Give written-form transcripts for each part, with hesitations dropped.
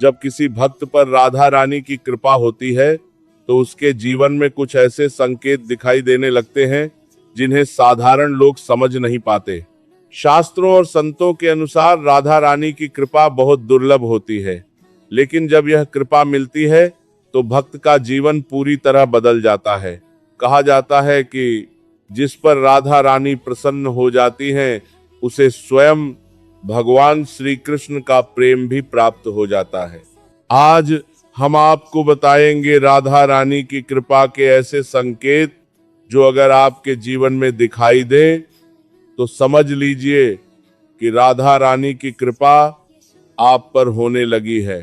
जब किसी भक्त पर राधा रानी की कृपा होती है तो उसके जीवन में कुछ ऐसे संकेत दिखाई देने लगते हैं जिन्हें साधारण लोग समझ नहीं पाते। शास्त्रों और संतों के अनुसार राधा रानी की कृपा बहुत दुर्लभ होती है, लेकिन जब यह कृपा मिलती है तो भक्त का जीवन पूरी तरह बदल जाता है। कहा जाता है कि जिस पर राधा रानी प्रसन्न हो जाती हैं, उसे स्वयं भगवान श्री कृष्ण का प्रेम भी प्राप्त हो जाता है। आज हम आपको बताएंगे राधा रानी की कृपा के ऐसे संकेत जो अगर आपके जीवन में दिखाई दे तो समझ लीजिए कि राधा रानी की कृपा आप पर होने लगी है।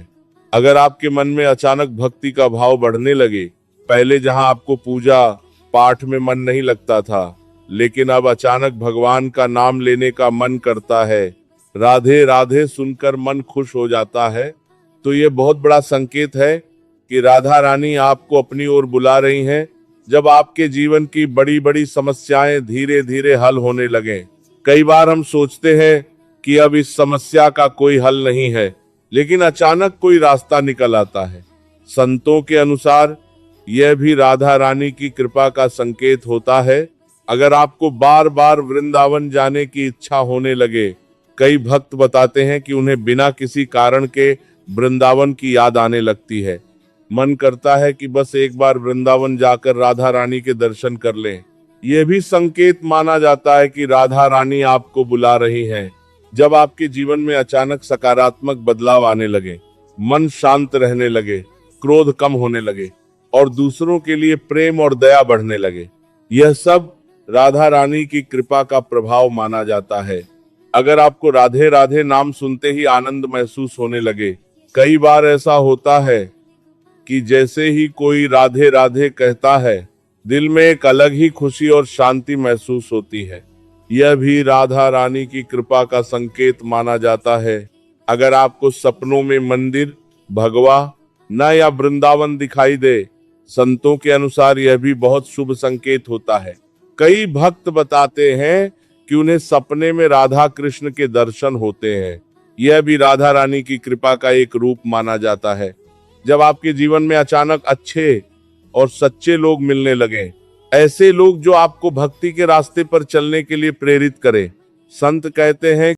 अगर आपके मन में अचानक भक्ति का भाव बढ़ने लगे, पहले जहां आपको पूजा पाठ में मन नहीं लगता था, लेकिन अब अचानक भगवान का नाम लेने का मन करता है, राधे राधे सुनकर मन खुश हो जाता है, तो ये बहुत बड़ा संकेत है कि राधा रानी आपको अपनी ओर बुला रही हैं। जब आपके जीवन की बड़ी बड़ी समस्याएं धीरे धीरे हल होने लगे, कई बार हम सोचते हैं कि अब इस समस्या का कोई हल नहीं है, लेकिन अचानक कोई रास्ता निकल आता है। संतों के अनुसार यह भी राधा रानी की कृपा का संकेत होता है। अगर आपको बार बार वृंदावन जाने की इच्छा होने लगे, कई भक्त बताते हैं कि उन्हें बिना किसी कारण के वृंदावन की याद आने लगती है। मन करता है कि बस एक बार वृंदावन जाकर राधा रानी के दर्शन कर लें। यह भी संकेत माना जाता है कि राधा रानी आपको बुला रही हैं। जब आपके जीवन में अचानक सकारात्मक बदलाव आने लगे, मन शांत रहने लगे, क्रोध कम होने लगे और दूसरों के लिए प्रेम और दया बढ़ने लगे, यह सब राधा रानी की कृपा का प्रभाव माना जाता है। अगर आपको राधे राधे नाम सुनते ही आनंद महसूस होने लगे, कई बार ऐसा होता है कि जैसे ही कोई राधे राधे कहता है, दिल में एक अलग ही खुशी और शांति महसूस होती है। यह भी राधा रानी की कृपा का संकेत माना जाता है। अगर आपको सपनों में मंदिर, भगवा न या वृंदावन दिखाई दे, संतों के अनुसार यह भी बहुत शुभ संकेत होता है। कई भक्त बताते हैं कि उन्हें सपने में राधा कृष्ण के दर्शन होते हैं। यह भी राधा रानी की कृपा का एक रूप माना जाता है। जब आपके जीवन में अचानक अच्छे और सच्चे लोग मिलने लगे, ऐसे लोग जो आपको भक्ति के रास्ते पर चलने के लिए प्रेरित करें, संत कहते हैं